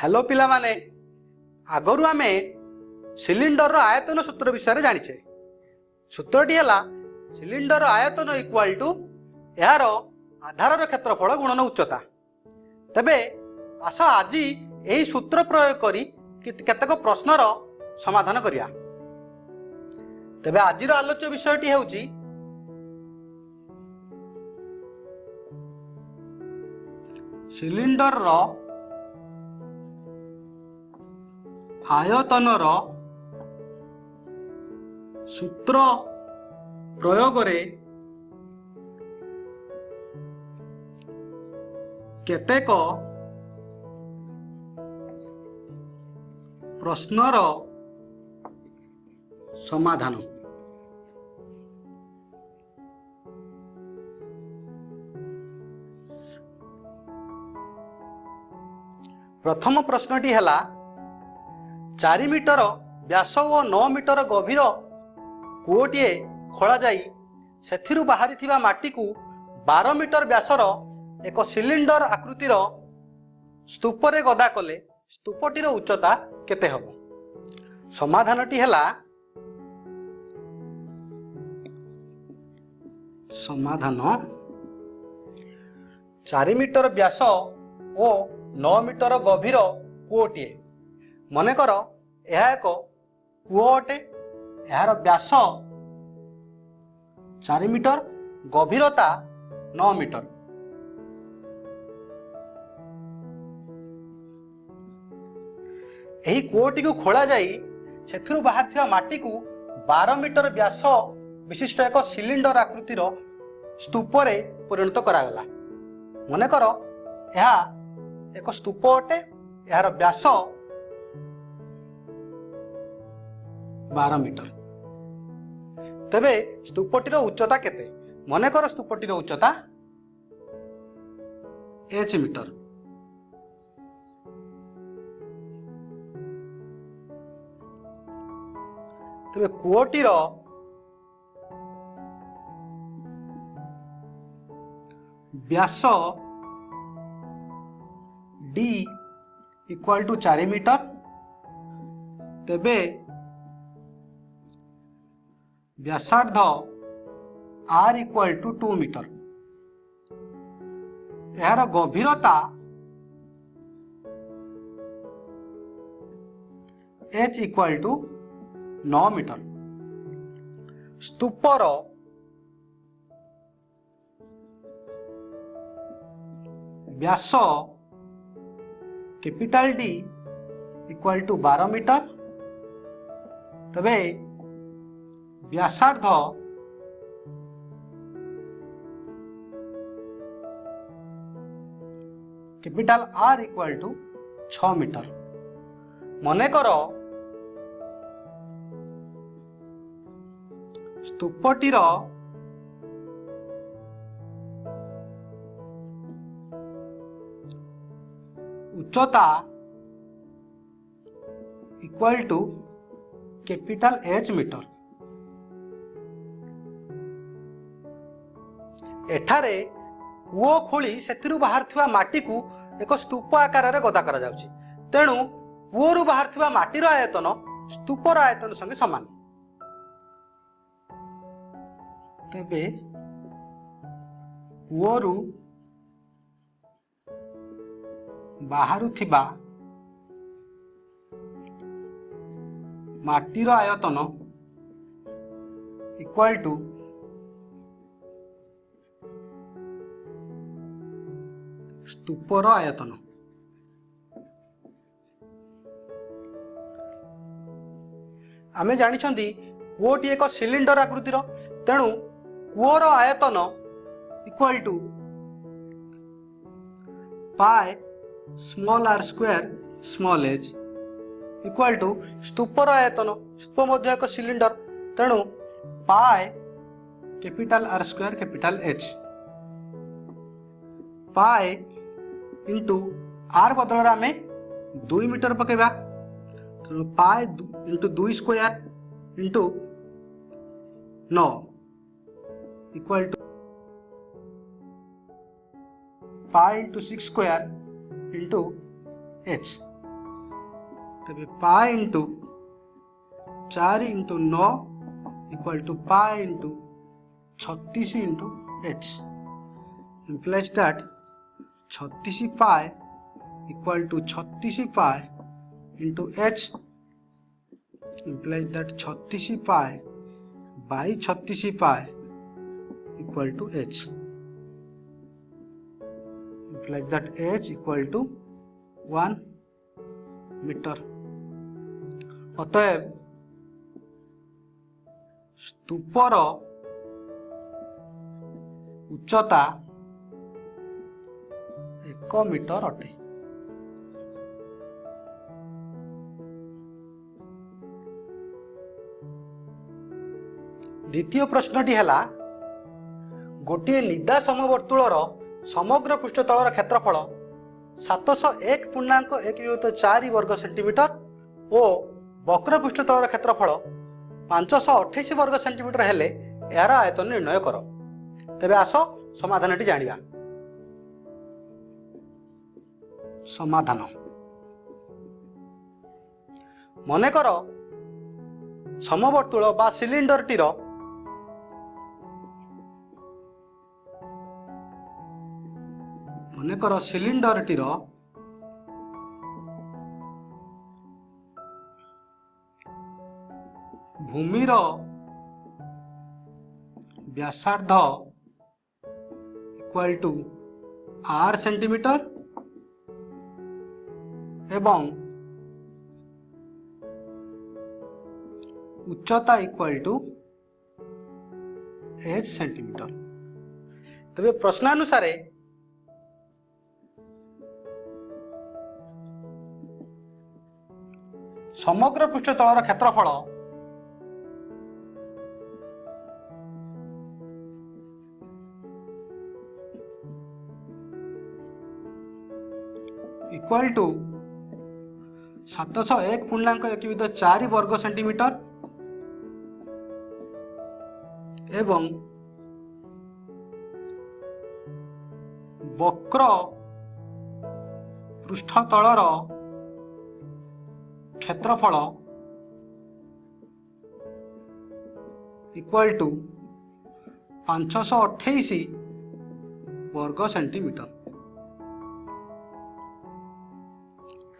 Hello पिला माने आगरू आमे सिलिंडर आयतन सूत्र विषय जानिछे। सूत्रटी है सिलिंडर आयतन इक्वाल टू यार आधार क्षेत्रफल गुणन उच्चता। तेबे आस आज यही सूत्र प्रयोग करी केतेक प्रश्नर समाधान करिया। तेबे आजिर आलोच्य विषयटी हेउची सिलिंडर आयतनर सूत्र प्रयोग रे केतेक प्रश्नर समाधान। प्रथम प्रश्नटी है 4 मीटर व्यास और 9 मीटर गभीर कूओटीए खोला जाई सेथिरु बाहरी माटी को 12 मीटर व्यासर एक सिलिंडर आकृतिर स्तूप रे गदा कले स्तूपटीर उच्चता केते हबो। समाधानटी है समाधान 4 मीटर व्यास और 9 मीटर गभीर कूओटीए। मनकर यह एक कूओ अटे। यार व्यास 4 मीटर गभीरता 9 मीटर। यही कूओटी को खोला जाई सेथिरु बाहर माटी को 12 मीटर व्यास विशिष्ट एक सिलिंडर आकृतिर स्तूप रे परिणत करागला। मनकर यह एक स्तूप अटे। यार व्यास 12 मीटर। तेबे स्तूपटीर उच्चता केते? मनकर स्तूपटीर उच्चता h मीटर। तेबे कूओटीर व्यास d इक्वल टू 4 मीटर। तेबे व्यासार्ध r इक्वल टू 2 मीटर। यार गभीरता h इक्वल टू 9 मीटर। स्तूपर व्यास कैपिटल D इक्वल टू 12 मीटर। तबे व्यासार्ध कैपिटल R इक्वल टू 6 मीटर। मनकर स्तूपटीर उच्चता इक्वल टू कैपिटल H मीटर। एठारे कूओ खोली सेथिरु बाहर माटी को एक स्तूप आकार रे गदा करा जाउछि। तेणु कूओरु बाहर माटीर आयतन स्तूपर आयतन संगे समान। तेबे कूओरु बाहरु थिबा माटीर आयतन इक्वल टू स्तूपर आयतन। आमे जानिछंदी कूओटी एक सिलिंडर आकृतिर। तेणु कूओर आयतन equal to pi small r square small h equal to स्तूपर आयतन। स्तूप मध्य एक सिलिंडर। तेणु pi capital R square capital H। Pi into R बदल आम 2 मीटर पकेबा। Pi into 2 square into 9 equal to pi into 6 square into h। तेरे pi into 4 into 9 equal to pi into 36 into H implies that 36 pi equal to 36 pi into H implies that 36 pi by 36 pi equal to H implies that h equal to 1 metre. अतएव स्तूपर उच्चता 1 metre अटे। द्वितीय प्रश्नटी है गोटे निदा समवर्तुलर समग्र पृष्ठतलर क्षेत्रफल 701.1/4 वर्ग centimetre और वक्र पृष्ठतलर क्षेत्रफल 528 वर्ग सेंटीमीटर हेले यार आयतन निर्णय कर। तेबे आस समाधानटी जानिबा। समाधान मनेकर समवर्तुल बा सिलिंडरटीर मनेकर सिलिंडरटीर भूमिर व्यासार्ध इक्वल टू r सेंटीमीटर एवं उच्चता इक्वल टू h सेंटीमीटर। तबे प्रश्नानुसार समग्र पृष्ठतलर क्षेत्रफल इक्वल टू 701.1/4 वर्ग सेंटीमीटर एवं वक्र पृष्ठतलर क्षेत्रफल इक्वल टू 528 वर्ग सेंटीमीटर।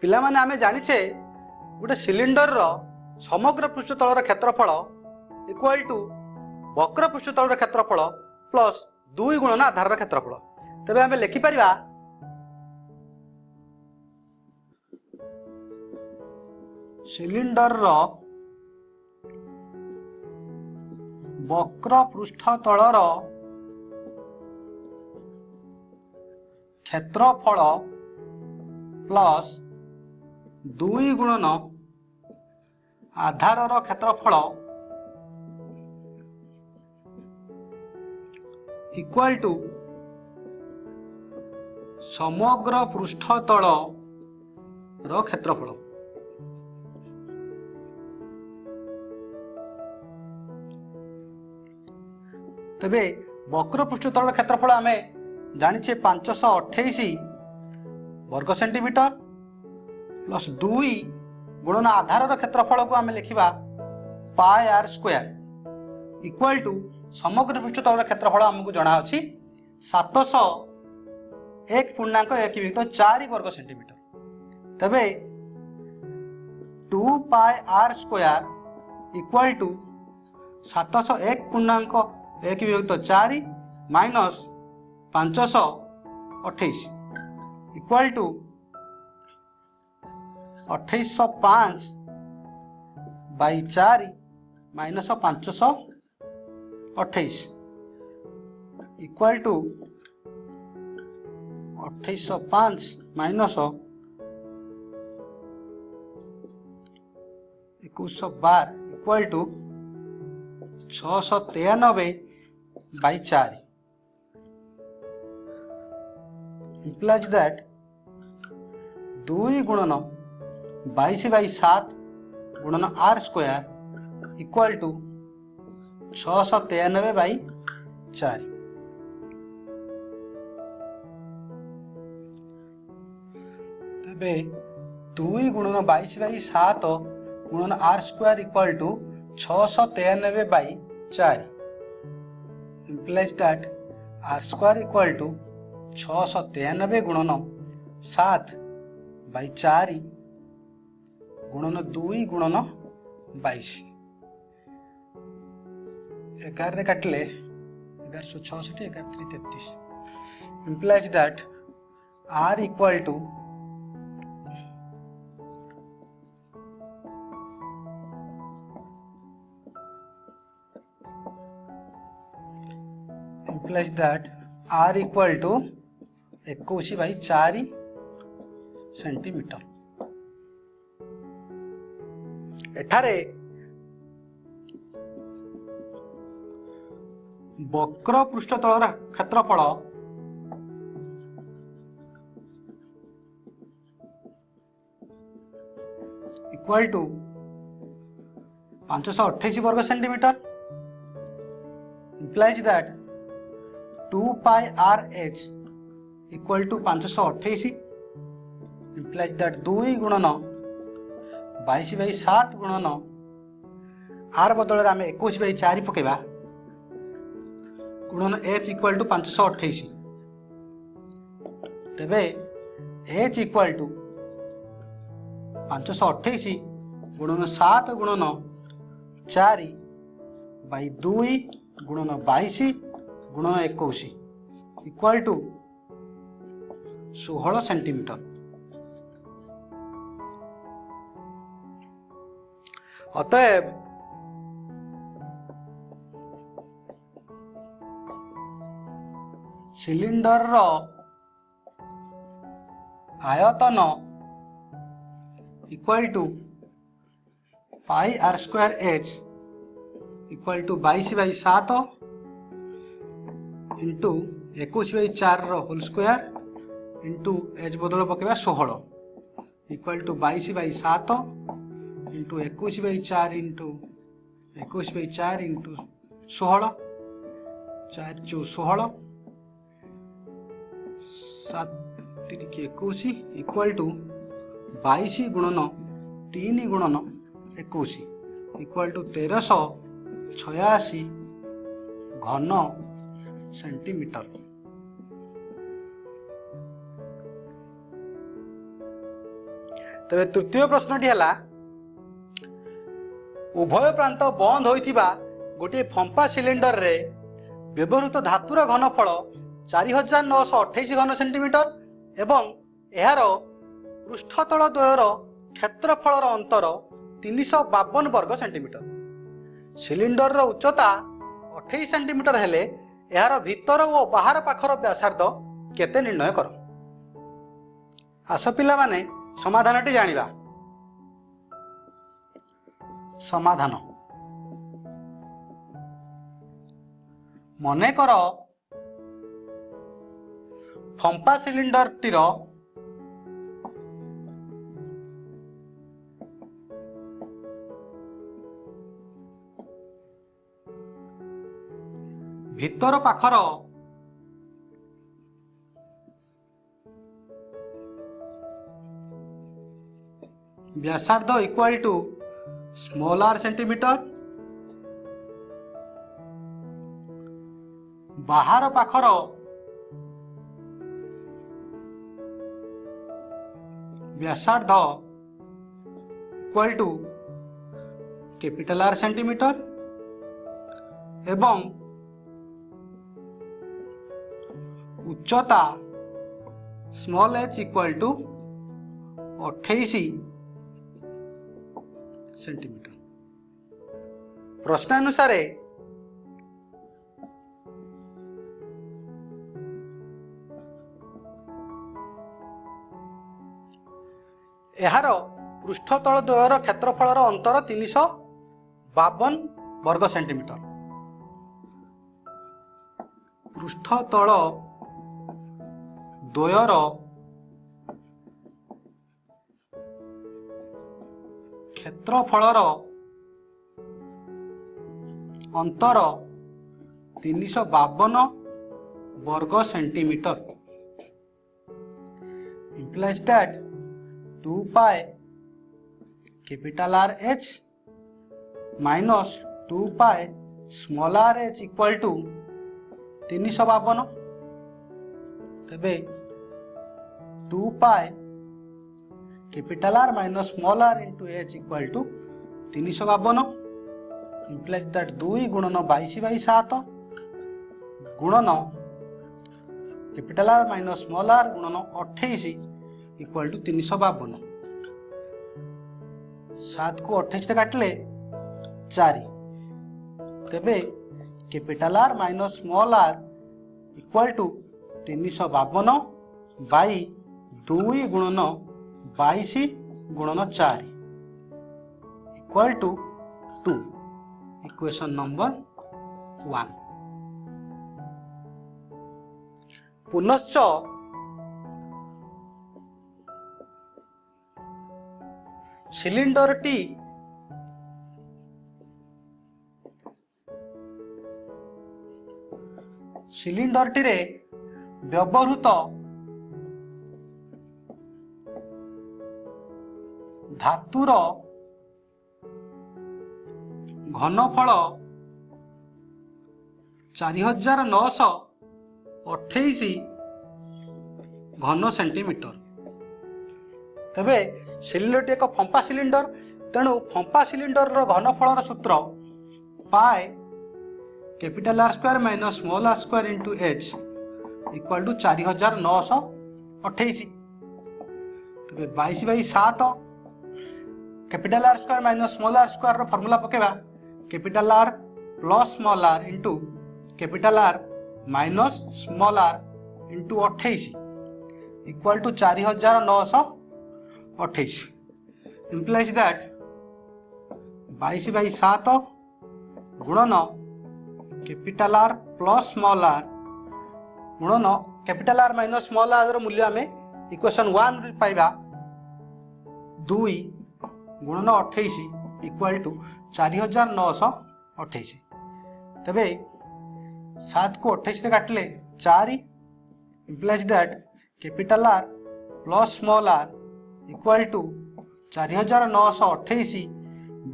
पिला माने आमे जानिछे गोटे सिलिंडर रो समग्र पृष्ठतलर क्षेत्रफल इक्वल टू वक्र पृष्ठतलर क्षेत्रफल प्लस 2 गुणन आधार क्षेत्रफल। तबे आमे लिखि परिबा सिलिंडर रो वक्र पृष्ठतलर क्षेत्रफल प्लस 2 गुणन आधार क्षेत्रफल इक्वल टू समग्र पृष्ठतल क्षेत्रफल। तबे वक्र पृष्ठतल क्षेत्रफल आमे जानिछे 528 वर्ग सेंटीमीटर प्लस 2 गुणन आधार क्षेत्रफल को आमे लिखिबा पाई आर स्क्वायर इक्वल टू समग्र पृष्ठतल क्षेत्रफल हमको जना अछि 701.1/4 वर्ग सेंटीमीटर। तबे 2 pi R square equal to 701.1/4 minus 528 equal to 2805/4 minus 528 equal to 2805 minus 2112 equal to 693/4 implies that 2 गुणन 22/7 गुणन r स्क्वायर इक्वल टू 693/4। तबे 2 गुणन 22/7 गुणन R square equal to 693/4 implies that R square equal to 693 गुणन 7/4 गुणन 2 गुणन 22 11 रे काटले 1166 1133 implies that r equal to r equal to 21/4 centimetre. एठारे वक्र पृष्ठतल क्षेत्रफल इक्वल टू 528 वर्ग centimetre implies that 2 pi r h equal to 528 implies that 2 गुणन 22/7 गुणन r बदल आम 21/4 पकेबा गुणन h इक्वल टू 528 तेबे h इक्वल टू 528 गुणन 7 गुणन 4/2 गुणन 22 गुणन 21 इक्वल टू 16 सेंटीमीटर। अतएव सिलिंडर रो आयतन equal to pi R square H equal to 22/7 into 21/4 whole square into H बदल पकेबा 16 equal to 22/7 into 21/4 into 21/4 into 16 4 × 16 7 21 equal to 22 गुणन 3 गुणन 21 इक्वल टू 1386 घन सेंटीमीटर। तबे तृतीय प्रश्नटी है उभय प्रांत बंद होइथिबा गोटे फंपा सिलिंडर रे व्यवहृत धातुर घनफल 4928 घन सेंटीमीटर एवं यार पृष्ठतल द्वयर क्षेत्रफल अंतर 352 वर्ग सेंटीमीटर। सिलिंडर रो उच्चता 28 सेंटीमीटर हेले यार भीतर और बाहर पाखर व्यासार्ध केते निर्णय कर। आस पिला माने समाधानटी जानिबा। समाधान मने कर फंपा सिलिंडर टीर भीतर पाखर व्यासार्ध equal to small R centimetre बाहर पाखर व्यासार्ध equal to capital R centimetre एवं उच्चता small H equal to 28 centimetre. प्रश्नानुसार यार पृष्ठतल द्वयर क्षेत्रफल अंतर 352 वर्ग सेंटीमीटर। पृष्ठतल द्वयर क्षेत्रफल अंतर 352 वर्ग centimetre implies that 2 pi capital R H minus 2 pi small R H equal to 352 तेबे 2 pi capital R minus small R into H equal to 352 implies that 2 गुणन 22/7 गुणन capital R minus small R गुणन 28 equal to 352 7 को 28 से काटले 4 तेबे capital R minus small R equal to 352 by 2 गुणन 22 गुणन 4 इक्वल टू 2 इक्वेशन नंबर 1 पुनश्च सिलिंडर टी रे व्यवहृत धातुर घनफल 4928 घन सेंटीमीटर तेबे सिलिंडर टी एक फंपा सिलिंडर तेणु फंपा सिलिंडर घनफल सूत्र पाए capital R square minus small R square into H equal to 4928 तेबे 22/7 capital R square minus small R square formula पकेबा capital R plus small R into capital R minus small R into 28 equal to 4928 implies that 22/7 गुणन capital R plus small R गुणन capital R minus small R मूल्य आम equation 1 पाइबा 2 गुणन 28 equal to 4928 तबे 7 को 28 काटले 4 implies that capital R plus small R equal to 4928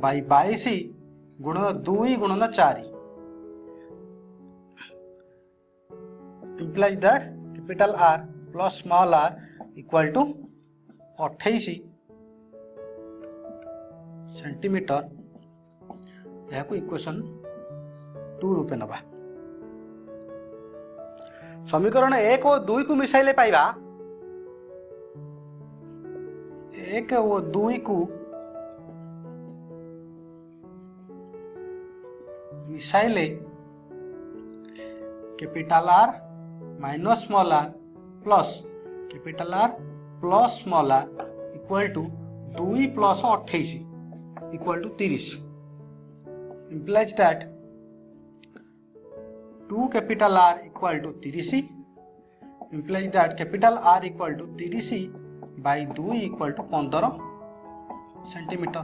by 22 गुणन 2 गुणन 4 implies that capital R plus small r equal to 28 centimetre यह इक्वेशन 2 रूपे नबा समीकरण 1 और 2 को मिसाइले पाइबा 1 और 2 को मिसाइले capital R minus small R plus capital R plus small R equal to 2 plus 28 equal to 30 implies that 2 capital R equal to 30 implies that capital R equal to 30 by 2 equal to 15 centimetre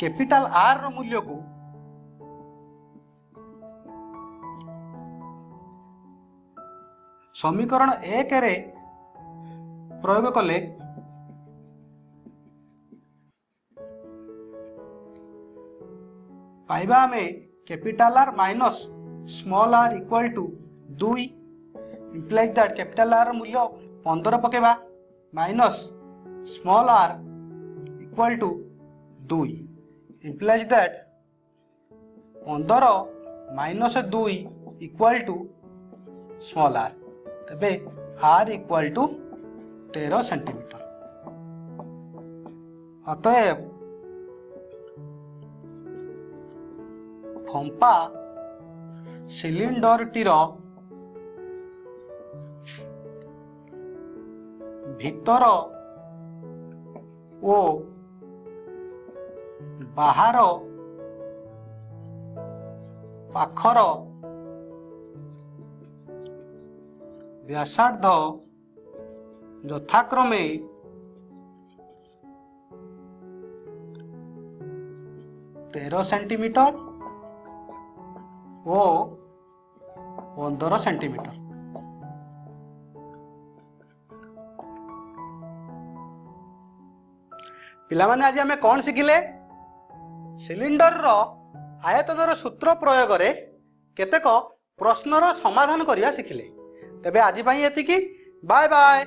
capital R रो मूल्य को समीकरण 1 रे प्रयोग कले पाइबा हमें capital R minus small R equal to 2 implies that capital R मूल्य 15 पकेबा minus small R equal to 2 implies that 15 minus 2 equal to small R तबे आर इक्वल टू 13 सेंटीमीटर अतएव फंपा सिलिंडर टीर भीतर ओ बाहर पाखर व्यासार्ध यथाक्रमे 13 सेंटीमीटर ओ 15 सेंटीमीटर पिलामाने आज आमे कौन शिखिले सिलिंडर रो आयतनर सूत्र प्रयोग रे केतेक प्रश्नर समाधान करवा शिखिले। तेबे आज एतिकी बाय बाय।